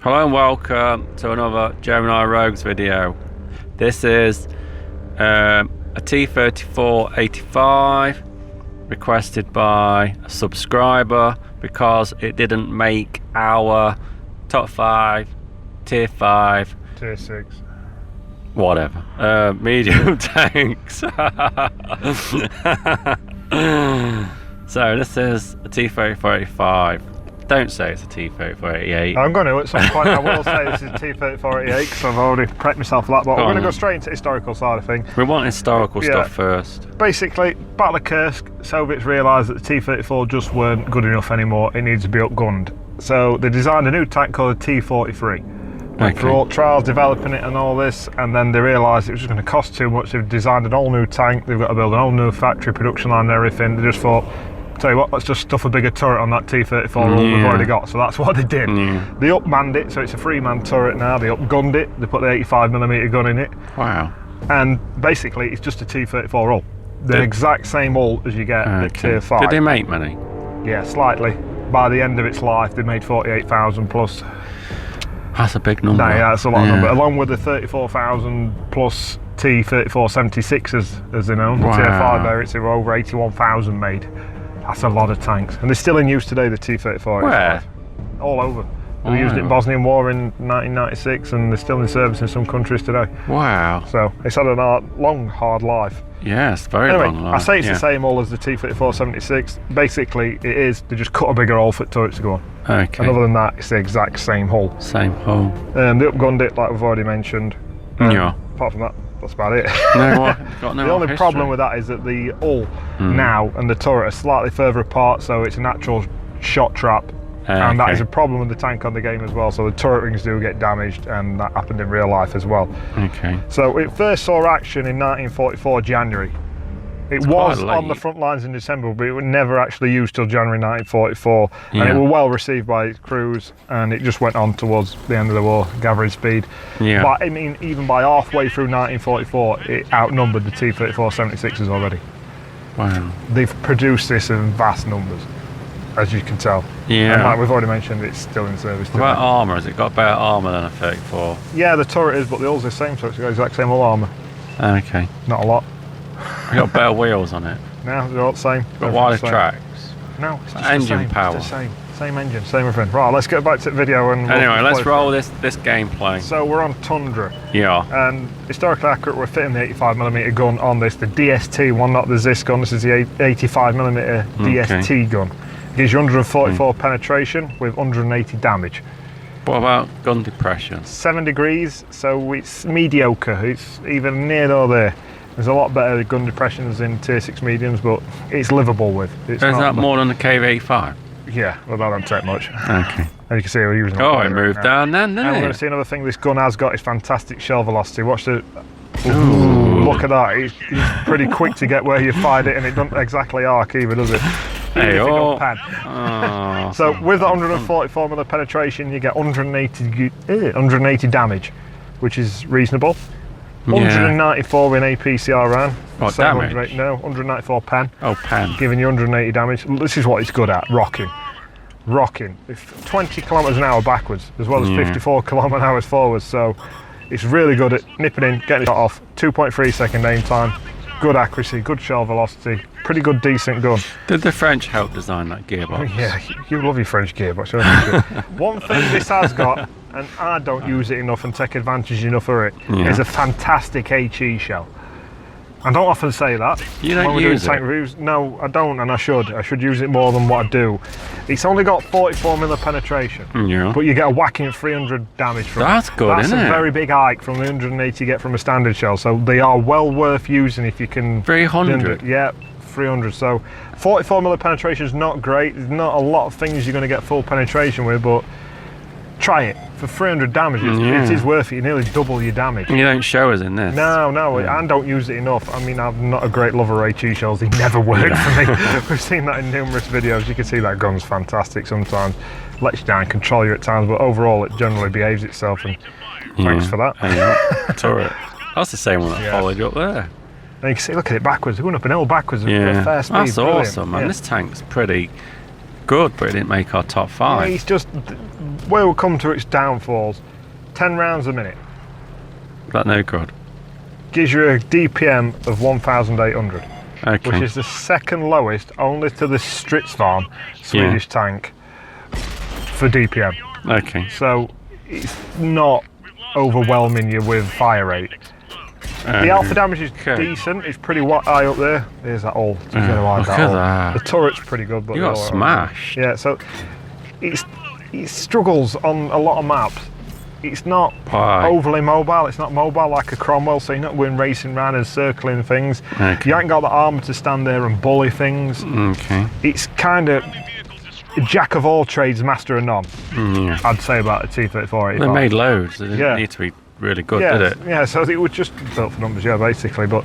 Hello and welcome to another Gemini Rogues video. This is a T34-85 requested by a subscriber because it didn't make our top 5, tier 5, tier 6, whatever, medium tanks. So this is a T34-85. Don't say it's a T34-88. I'm going to at some point. I will say this is a T34-88 because I've already prepped myself for that, but we're going to go straight into the historical side of things. We want historical stuff first. Basically, Battle of Kursk, Soviets realised that the T-34 just weren't good enough anymore. It needs to be upgunned. So they designed a new tank called the T-43. Went through all trials developing it and all this, and then they realised it was just going to cost too much. They've designed an all new tank, they've got to build an all new factory production line and everything. They just thought, tell you what, let's just stuff a bigger turret on that T-34 we've already got. So that's what they did. They upmanned it, so it's a 3-man turret now. They upgunned it, they put the 85mm gun in it. Wow. And basically it's just a T-34 hull. The exact same hull as you get at tier 5. Did they make money? Yeah, slightly. By the end of its life they made 48,000 plus. That's a big number. Yeah, that's a lot of number. Along with the 34,000 plus T-34-76s as they know. The tier 5 there, it's over 81,000 made. That's a lot of tanks, and they're still in use today, the T-34. Where? All over. They used it in Bosnian War in 1996, and they're still in service in some countries today. Wow. So it's had a long, hard life. Yes, very long life. I say it's the same hull as the T-34-76. Basically, it is. They just cut a bigger hole for turrets to go on. Okay. And other than that, it's the exact same hull. Same hull. They upgunned it, like we've already mentioned. Yeah. Apart from that, that's about it. No, got no the only problem with that is that the hull now and the turret are slightly further apart, so it's a natural shot trap, and that is a problem with the tank on the game as well. So the turret rings do get damaged, and that happened in real life as well. Okay. So it first saw action in 1944 January. It was on the front lines in December, but it was never actually used till January 1944, and it was well received by its crews, and it just went on towards the end of the war, gathering speed. But I mean, even by halfway through 1944, it outnumbered the T-34-76s already. Wow. They've produced this in vast numbers, as you can tell. And like we've already mentioned, it's still in service today. What about armour? Has it got better armour than a 34? Yeah, the turret is, but the hull's the same, so it's got the exact same hull armour. Okay. Not a lot. You got better wheels on it. No, they're all the same. Got wider tracks. No, it's just engine the same. power. It's the same engine, same everything. Right, let's get back to the video and anyway, let's roll this gameplay. So we're on Tundra. Yeah. And historically accurate, we're fitting the 85mm gun on this, the DST one, not the ZIS gun. This is the 85mm DST gun. It gives you 144 penetration with 180 damage. What about gun depression? 7 degrees, so it's mediocre. It's either near or there. There's a lot better gun depressions in tier 6 mediums, but it's livable with. Is that more than the KV-85? Yeah, well, that don't take much. Okay. And you can see we're using it. Oh, it moved down then, didn't it? And we're going to see another thing this gun has got is fantastic shell velocity. Watch the... Ooh, look at that. It's pretty quick to get where you fired it, and it doesn't exactly arc either, does it? Hey, oh. So with the 144mm penetration, you get 180 damage, which is reasonable. 194 in APCR ran. What damage? 194 pen. Oh, pen. Giving you 180 damage. This is what it's good at, rocking. If 20 kilometers an hour backwards, as well as 54 kilometers an hour forwards. So it's really good at nipping in, getting it shot off. 2.3 second aim time. Good accuracy, good shell velocity. Pretty good, decent gun. Did the French help design that gearbox? Yeah, you love your French gearbox. One thing this has got, and I don't use it enough and take advantage enough of it, is a fantastic HE shell. I don't often say that. You don't use it? Tank reviews. No, I don't, and I should. I should use it more than what I do. It's only got 44mm penetration, but you get a whacking 300 damage from it. That's good, isn't it? That's a very big hike from the 180 you get from a standard shell, so they are well worth using if you can... 300? Yeah, 300. So 44mm penetration is not great. There's not a lot of things you're going to get full penetration with, but try it. For 300 damage, it is worth it. You nearly double your damage. You don't show us in this. No, I don't use it enough. I mean, I'm not a great lover of HE shells. They never work for me. We've seen that in numerous videos. You can see that gun's fantastic sometimes. Lets you down, control you at times, but overall it generally behaves itself, and thanks for that. Turret. That's the same one that followed you up there. And you can see, look at it backwards. They're going up an hill backwards at fair speed. That's Brilliant. awesome, man. This tank's pretty good, but it didn't make our top 5. Yeah, he's just where we'll come to its downfalls. 10 rounds a minute That no good. gives you a DPM of 1,800, Okay. which is the second lowest, only to the Stridsvagn Swedish tank for DPM. Okay. So it's not overwhelming you with fire rate. The alpha damage is decent. It's pretty high up there. There's that all. Look at that. The turret's pretty good, but You got smashed. Yeah, so it struggles on a lot of maps. It's not overly mobile. It's not mobile like a Cromwell, so you're not going racing around and circling things. Okay. You ain't got the armour to stand there and bully things. Okay. It's kind of jack of all trades, master of none. Yeah. I'd say about a T34-85. They made loads. They didn't need to be really good, did it? Yeah, so it was just built for numbers, yeah, basically. But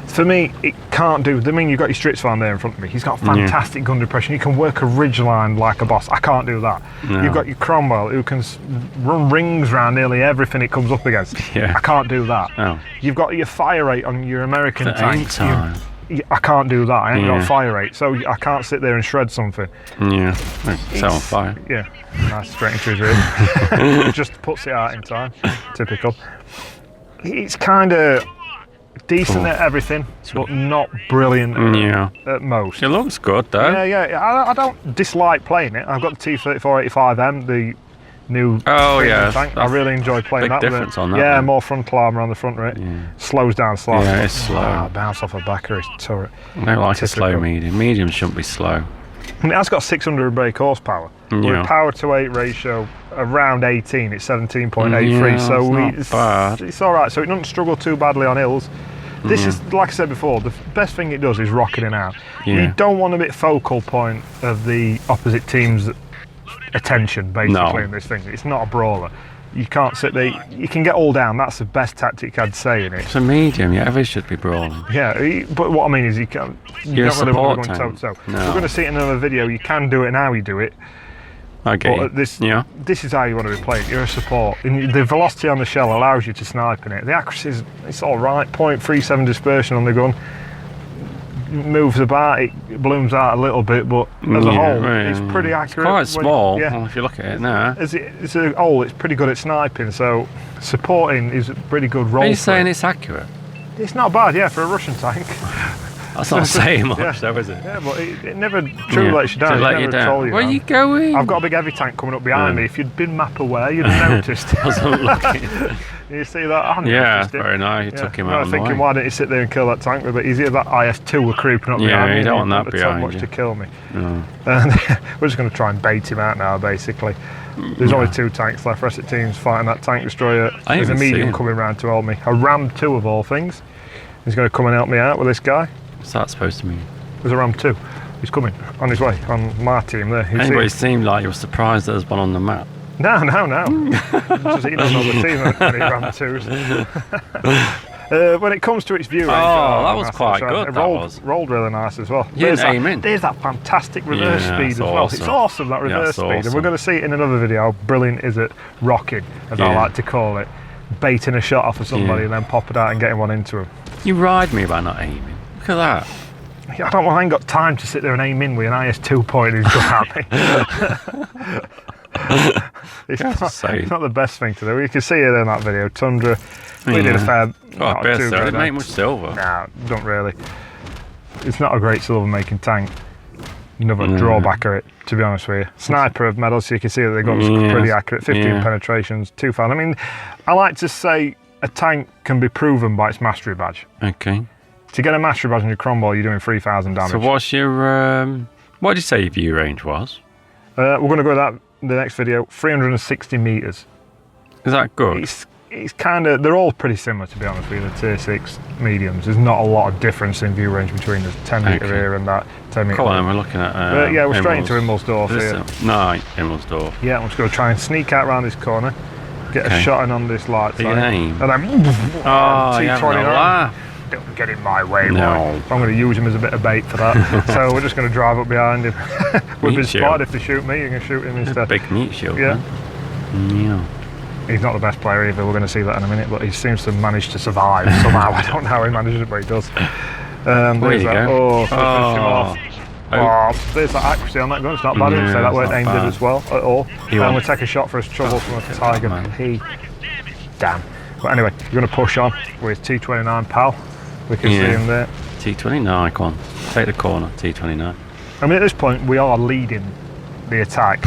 for me, it can't do. I mean, you've got your Stridsvagn there in front of me. He's got fantastic gun depression. You can work a ridgeline like a boss. I can't do that. No. You've got your Cromwell, who can run rings around nearly everything it comes up against. Yeah. I can't do that. Oh. You've got your fire rate on your American tanks. Time. I can't do that. I ain't got fire rate, so I can't sit there and shred something. Yeah. Set on fire. Yeah, nice straight into his rib. Just puts it out in time. Typical. It's kind of decent at everything, but not brilliant at most. It looks good though. Yeah. I don't dislike playing it. I've got the T34-85M, the new tank. I really enjoy playing that. Big difference on that. Yeah, more frontal armour on the front right. Slows down slightly. Yeah, it's slow. Bounce off a back of his turret. I don't like a slow medium. Medium shouldn't be slow. And it has got 600 brake horsepower. With power to weight ratio around 18, it's 17.83. So it's all right. So it doesn't struggle too badly on hills. This is, like I said before, the best thing it does is rocking in and out. You don't want to be focal point of the opposite team's attention, basically, in this thing. It's not a brawler. You can't sit there. You can get all down. That's the best tactic I'd say in it. It's a medium. Yeah, everything should be brawling. Yeah, but what I mean is you can't. You don't really want to go toe to toe. We're going to see it in another video. You can do it and how you do it. Okay. But this is how you want to be playing. You're a support. And the velocity on the shell allows you to snipe in it. The accuracy is it's all right. 0.37 dispersion on the gun. Moves about, it blooms out a little bit, but as a whole, it's pretty accurate. It's quite small. Well, if you look at it now, it's a whole. It's pretty good at sniping. So supporting is a pretty good role. Are you saying it's accurate? It's not bad, yeah, for a Russian tank. That's not saying much, though, is it? Yeah, but it never truly lets you down. It let you down. Where are you going? I've got a big heavy tank coming up behind me. If you'd been map aware, you'd have noticed. I wasn't looking. You see that? I Yeah, very nice. You took him out. I was thinking, why didn't you sit there and kill that tank? But easier that IS-2 were creeping up behind me. Yeah, you don't want that behind much you. to kill me. No. And we're just going to try and bait him out now, basically. There's only 2 tanks left. Rest of the team's fighting that tank destroyer. There's a medium coming round to help me. A Ram 2 of all things. He's going to come and help me out with this guy. What's that supposed to mean? There's a Ram 2. He's coming on his way on my team there. Anyway, it seemed like you were surprised there was one on the map. No. Just he doesn't know the team any Ram 2s. When it comes to its view range, that was quite good. It rolled really nice as well. There's that fantastic reverse speed as well. It's awesome, that reverse speed. And we're going to see it in another video how brilliant is it rocking, as I like to call it. Baiting a shot off of somebody and then pop it out and getting one into him. You ride me by not aiming. Look at that. I ain't got time to sit there and aim in with an IS-2 point who's good at me. It's not the best thing to do. You can see it in that video. Tundra, we did a fair. Didn't make much silver. Nah, don't really. It's not a great silver making tank. Another drawback of it, to be honest with you. Sniper of medals, so you can see that the gun's pretty accurate. 15 penetrations, 2 found. I mean, I like to say a tank can be proven by its mastery badge. Okay. To get a mastery badge on your Cromwell, you're doing 3,000 damage. So what's your, what did you say your view range was? We're going to go with that in the next video, 360 metres. Is that good? It's kind of, they're all pretty similar, to be honest with you, the tier 6 mediums. There's not a lot of difference in view range between the 10 metre here and that 10 metre. Come on, we're looking at yeah, we're straight into Immelsdorf here. No, Immelsdorf. Yeah, I'm just going to try and sneak out around this corner, get a shot in on this light side. And then, T29. Don't get in my way, boy. I'm going to use him as a bit of bait for that. So we're just going to drive up behind him. We've been spotted. If they shoot me, you can shoot him instead. Big meat shield. Yeah. Yeah. He's not the best player either. We're going to see that in a minute. But he seems to manage to survive somehow. I don't know how he manages it, but he does. There you go. Finish him off. Oh, there's that accuracy on that gun. It's not bad. Yeah, So that it's weren't not aimed bad. at as well at all. You And want- we take a shot for his trouble from a at Tiger that, man. P. Damn. But anyway, we're going to push on with T29 pal. We can see him there. T29, come on. Take the corner, T29. I mean, at this point, we are leading the attack.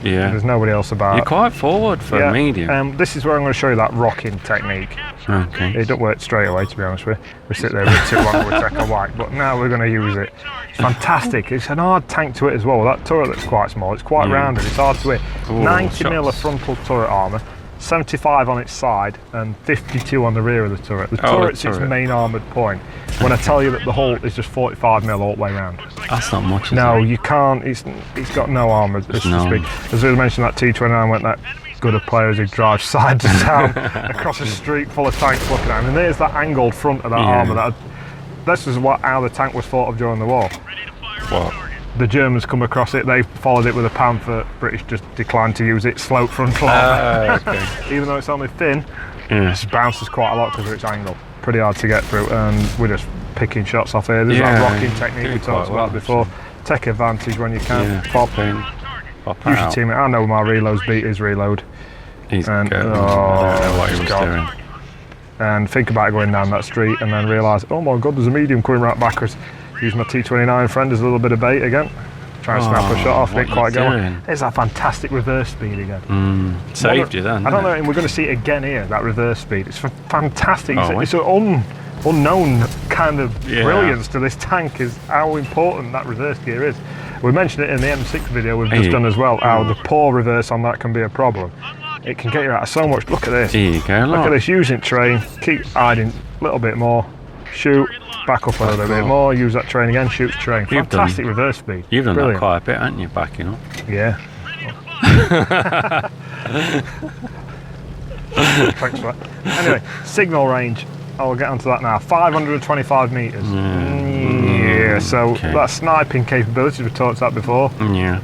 Yeah. There's nobody else about. You're quite forward for a medium. This is where I'm going to show you that rocking technique. Okay. It don't work straight away, to be honest with you. We sit there with too long, we take a whack, but now we're going to use it. It's fantastic. It's an hard tank to hit as well. That turret looks quite small. It's quite rounded. It's hard to hit. Ooh, 90 mil of shots. frontal turret armour, 75 on its side, and 52 on the rear of the turret. The turret's its main armoured point. When I tell you that the hull is just 45 mil all the way round. That's not much, is No, it? you can't. It's got no armour, so to speak. As we mentioned, that T29 went that good of players who drive side to town across a street full of tanks looking at him. And there's that angled front of that armour. This is how the tank was thought of during the war. What? The Germans come across it, they followed it with a pamphlet. British just declined to use it, slope frontal armour. Okay. Even though it's only thin, it just bounces quite a lot because of its angle. Pretty hard to get through, and we're just picking shots off here. There's that rocking technique we talked about before. Take advantage when you can. Pop in. Pop Use your out. teammate. I know my reloads beat his reload. He's And- good. I don't know what he he's was gone. doing. And think about going down that street and then realise, oh my god, there's a medium coming right backwards. Use my T29 friend as a little bit of bait again. Try and snap a shot off, what didn't quite you go. doing? There's that fantastic reverse speed again. Saved you then. I don't know, didn't and we're going to see it again here, that reverse speed. It's fantastic. Oh, It's an unknown kind of brilliance to this tank, is how important that reverse gear is. We mentioned it in the M6 video we've just done as well, how the poor reverse on that can be a problem. It can get you out of so much. Look at this. There you go. Look at this, using train, keep hiding a little bit more, shoot, back up a little bit more, use that train again, shoots train. You've Fantastic reverse speed. You've done Brilliant. that quite a bit, haven't you, backing up? Yeah. Thanks for that. Anyway, signal range. I'll get onto that now. 525 metres. Yeah, so that sniping capability we talked about before Yeah.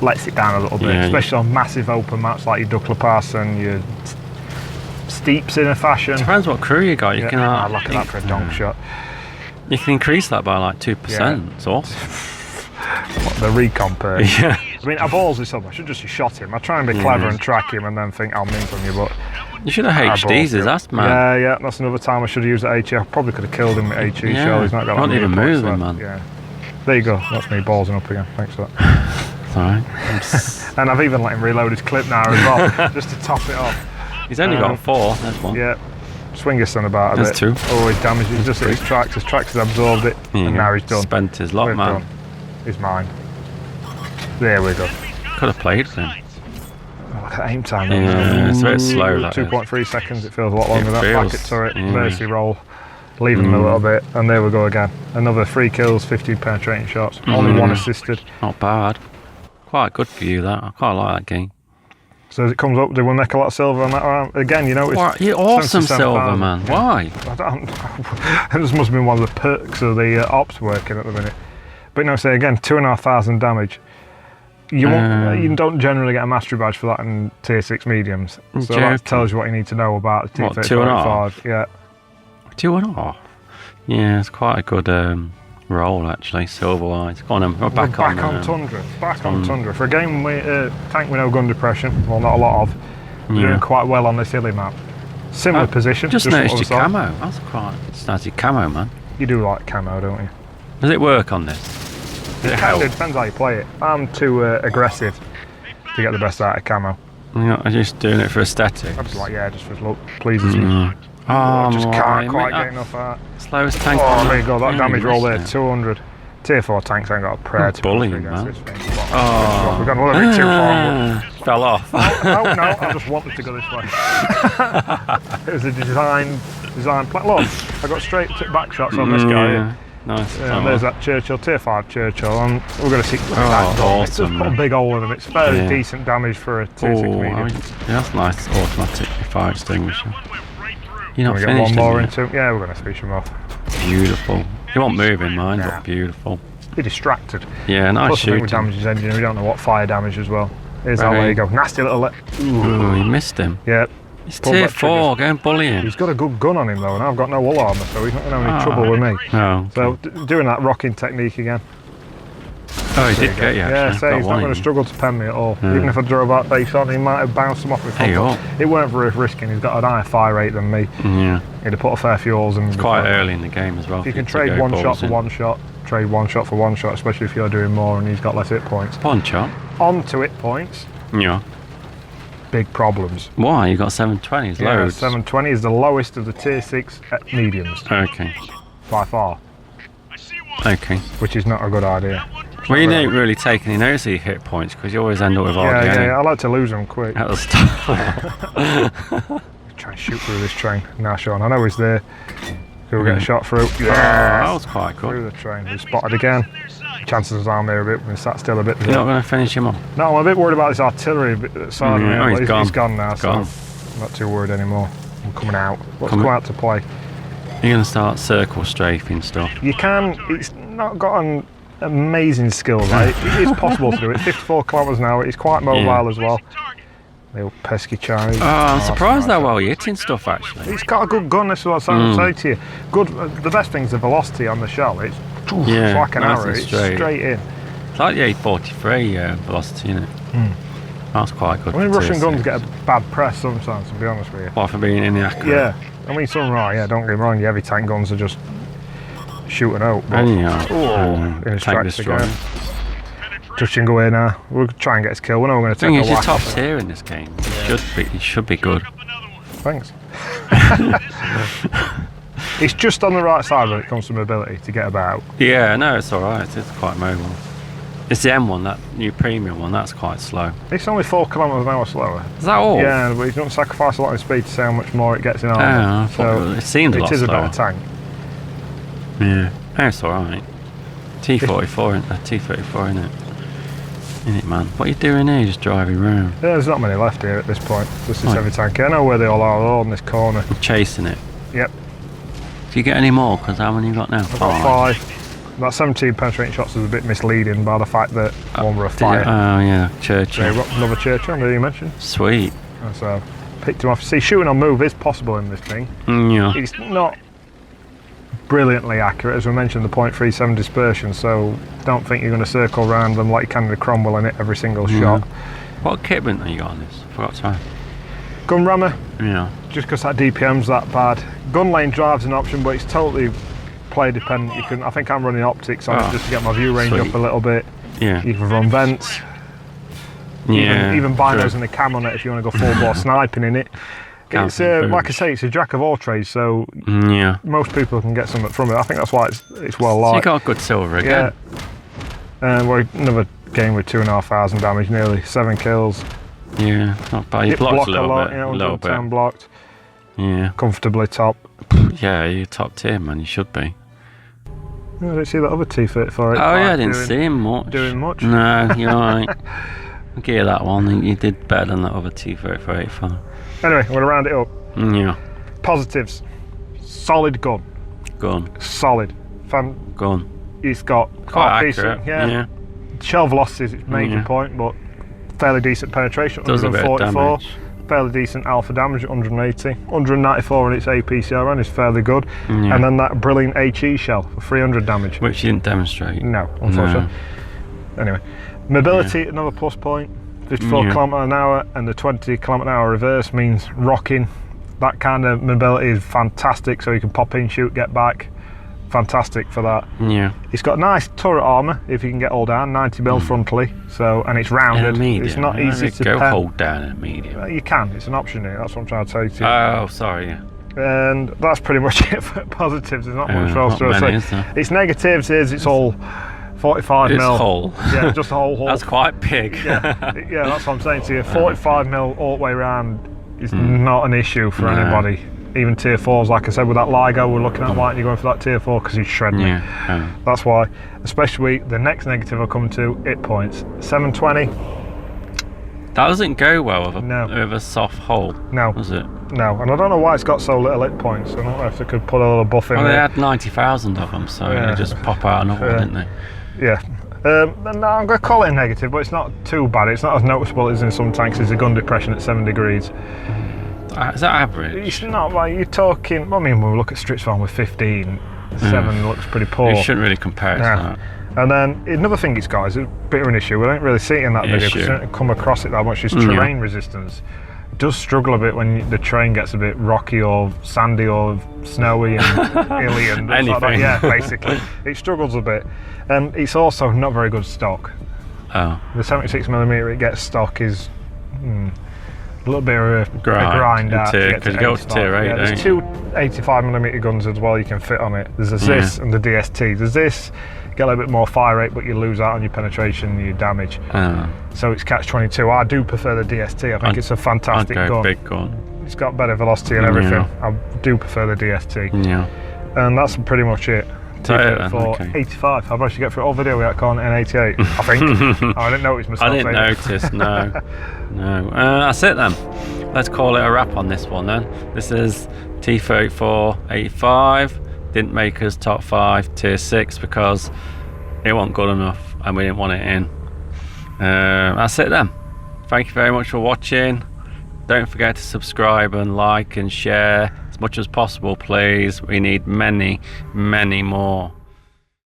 lets it down a little bit, Yeah, especially on massive open maps like your Duckler Pass and your steeps in a fashion. Depends what crew you got. You can. I'd look at that for a donk shot. You can increase that by like 2%. Yeah. It's awesome. What, the recon perk. Yeah. I mean, I balls this up. I should just have shot him. I try and be clever and track him and then think I'll mint on you, but You should have HDs, that's man. yeah, that's another time I should have used the HE. I probably could have killed him with HE shell. He's not got Not that even many points moving, left. man. Yeah. There you go. That's me ballsing up again. Thanks for that. It's alright. And I've even let him reload his clip now as well, just to top it off. He's only got 4. That's one. Yeah. Swing his son about a That's bit. 2. Oh, he's damaged. He's just hit his tracks. His tracks has absorbed it, and now he's done. Spent his lot, We're man. done. He's mine. There we go. Could have played with him. Look at aim time. Yeah, it's a bit slow, that is. 2.3 seconds. It feels a lot longer than that. feels, Packet turret, yeah. mercy roll. Leaving them a little bit, and there we go again. Another 3 kills, 15 penetrating shots. Only 1 assisted. Not bad. Quite good for you, that. I quite like that game. So as it comes up, they will make a lot of silver on that round. Again, you know, it's What? You're awesome, 77,000. Silver, man. Why? I don't know. This must have been one of the perks of the ops working at the minute. But you know, say again, 2,500 damage. You you don't generally get a mastery badge for that in tier 6 mediums. So that tells you what you need to know about the What, T34-85. Yeah. 2.5. Yeah, it's quite a good roll actually, silver-wise. Go on, then. We're back on Tundra. Back on Tundra. For a game with tank with no gun depression, well, not a lot of, we're doing quite well on this hilly map. Similar position. Just what noticed I your saw. camo. That's quite snazzy camo, man. You do like camo, don't you? Does it work on this? Does it help? It depends how you play it. I'm too aggressive to get the best out of camo. Yeah, I'm just doing it for aesthetics. I'm just like, yeah, just for look, pleases me. Oh, Just can't quite mate, get enough out. slowest tank. Oh, there you go, that Yeah, damage you roll missed there, it. 200. Tier 4 tanks ain't got a prayer to bullying, against man. this thing. Oh. We've gone a little bit too far. Fell off. No, I just wanted to go this way. It was a design plan. Look, I got straight back shots on this guy here. Nice. And there's that Churchill, tier 5 Churchill, and we're going to see that gun. It's just awesome, put a man. big hole in him. It's fairly decent damage for a tier 6 medium. That's nice. Automatic fire extinguisher. You're not We get finished. one more Is into him. Yeah, we're going to switch him off. Beautiful. You won't move in mine, Nah. but beautiful. Be distracted. Yeah, nice Plus, I think we shooting. damaged his engine. We don't know what fire damage as well. Here's how Right. there you go. Nasty little. Ooh, you missed him. Yeah. He's Pull tier back 4. Go and bully him. He's got a good gun on him though, and I've got no hull armour, so he's not going to have any trouble with me. No. So doing that rocking technique again. Oh, he did get you, Yeah, actually. so he's not going to struggle to pen me at all. Even if I drove that base on, he might have bounced him off before. It weren't very risking. He's got a higher fire rate than me. Yeah. He'd have put a fair few holes in. It's quite early in the game as well. If you can trade one shot for one shot, trade one shot for one shot, especially if you're doing more and he's got less hit points. One shot. On to hit points. Yeah. Big problems. Why? You got 720s, yeah, loads. 720 is the lowest of the tier 6 mediums. Okay. By far. Okay. Which is not a good idea. Well, you don't really take any notice of your hit points because you always end up with RDA. Yeah, I like to lose them quick. At the start. Try and shoot through this train. Now, Sean, I know he's there. He'll get a shot through. Yeah. Oh, that was quite good. Through the train. He's spotted again. Chances are I'm there a bit. We're sat still a bit. You're not going to finish him off? No, I'm a bit worried about this artillery side of me. Oh, he's gone now, so I'm not too worried anymore. I'm coming out. Let's come out to play. You're going to start circle strafing stuff. You can. It's not got an amazing skill, right? It is possible to do it. 54 kilometres an hour. It's quite mobile as well. The old pesky Chinese. Oh, I'm surprised how well you're hitting stuff, actually. It's got a good gun, this is what I'm saying to you. Good. The best thing's the velocity on the shell. It's like an arrow. It's straight in. It's like the 843 velocity, isn't it? That's quite good. I mean, Russian guns get a bad press sometimes, to be honest with you. Apart from being inaccurate. Yeah. I mean, some right, yeah, don't get me wrong, your heavy tank guns are just shooting out. But, tank destroyer. Touching away now. We'll try and get his kill. We know we're going to take a whack. You're top tier in this game. You should be good. Thanks. It's just on the right side when it comes to mobility to get about. Yeah, no, it's alright. It's quite mobile. It's the M1, that new premium one, that's quite slow. It's only 4 kilometres an hour slower. Is that all? Yeah, but you don't sacrifice a lot in speed to see how much more it gets in armour. So it seems a lot slower. It is a better tank. Yeah, it's alright. T34, T34, isn't it? In it, man. What are you doing here? Just driving around. Yeah, there's not many left here at this point. Just this heavy tank. I know where they all are. They're all in this corner. I'm chasing it. Yep. Do you get any more? Because how many you got now? I've got 5. That 17 penetrating shots was a bit misleading by the fact that one were a fire. Oh yeah, Churchill. Another Churchill, did you mention? Sweet. So picked him off. See, shooting on move is possible in this thing. Yeah. It's not brilliantly accurate, as we mentioned, the .37 dispersion, so don't think you're going to circle around them like you can in the Cromwell in it every single shot. What kitment are you got on this? I forgot to ask. Gun rammer. Yeah. Just because that DPM's that bad. Gun lane drive's an option, but it's totally player dependent. You can. I think I'm running optics on it just to get my view range up a little bit. Yeah. You can run vents. Yeah. Even binos and the cam on it if you want to go full bore sniping in it. It's like I say, it's a jack of all trades, so most people can get something from it. I think that's why it's well liked. So you got a good silver again. Yeah. We're another game with 2,500 damage, nearly 7 kills. Yeah, not bad. You blocked a little bit. A little bit. Blocked. Yeah. Comfortably top. Yeah, you're top tier, man. You should be. I didn't see that other T34. Oh yeah, I didn't see him much. Doing much? No, you're right. I'll give you that one. You did better than that other T34-85. Anyway, I'm going to round it up. Yeah. Positives. Solid gun. Solid. Gun. He's got quite decent, accurate. Yeah. Shell velocity is its major point, but fairly decent penetration. Does 144. Fairly decent alpha damage at 180. 194 on its APCRN is fairly good. And then that brilliant HE shell for 300 damage. Which you didn't demonstrate. No, unfortunately. No. Anyway, mobility, another plus point. 54 km an hour, and the 20 km an hour reverse means rocking. That kind of mobility is fantastic, so you can pop in, shoot, get back. Fantastic for that. Yeah. It's got nice turret armour if you can get all down, 90mm frontally, so, and it's rounded. It's not easy to go hold down at medium. You can, it's an option here, that's what I'm trying to tell you. Oh, sorry. And that's pretty much it for positives. There's not much else to say. Its negatives is it's all 45mm. It's whole. Yeah, just a whole. That's quite big. Yeah, that's what I'm saying to you. 45mm all the way around is not an issue for anybody. Even tier 4s, like I said, with that LIGO, we're looking at you're going for that tier 4 because he's shredding me. That's why, especially the next negative I'll come to, hit points. 720. That doesn't go well with a soft hole. No. Does it? No, and I don't know why it's got so little hit points. I don't know if they could put a little buff in there. Well, they had 90,000 of them, so they just pop out another one, didn't they? Yeah. No, I'm going to call it a negative, but it's not too bad. It's not as noticeable as in some tanks. There's a gun depression at 7 degrees. Is that average? It's not like you're talking. I mean, when we look at Stritzfarm with 15, 7 looks pretty poor. You shouldn't really compare it to that. And then another thing it's got is a bit of an issue. We don't really see it in that video because we don't come across it that much. Is terrain resistance. It does struggle a bit when the terrain gets a bit rocky or sandy or snowy and hilly and things like that. Yeah, basically, it struggles a bit. And it's also not very good stock. Oh. The 76mm it gets stock is a little bit of a grind out to get to 85. Yeah, there's two 85mm guns as well you can fit on it. There's this and the DST. There's this, get a little bit more fire rate, but you lose out on your penetration and your damage. So it's catch-22. I do prefer the DST. I think it's a fantastic gun. Big gun. It's got better velocity and everything. I do prefer the DST. Yeah. And that's pretty much it. T34-85. I've actually got through all video without calling it N88. I think. I didn't notice myself. I didn't notice. No. No. That's it then. Let's call it a wrap on this one then. This is T34-85. Didn't make us top 5 tier 6 because it wasn't good enough and we didn't want it in. That's it then. Thank you very much for watching. Don't forget to subscribe and like and share as much as possible, please. We need many more.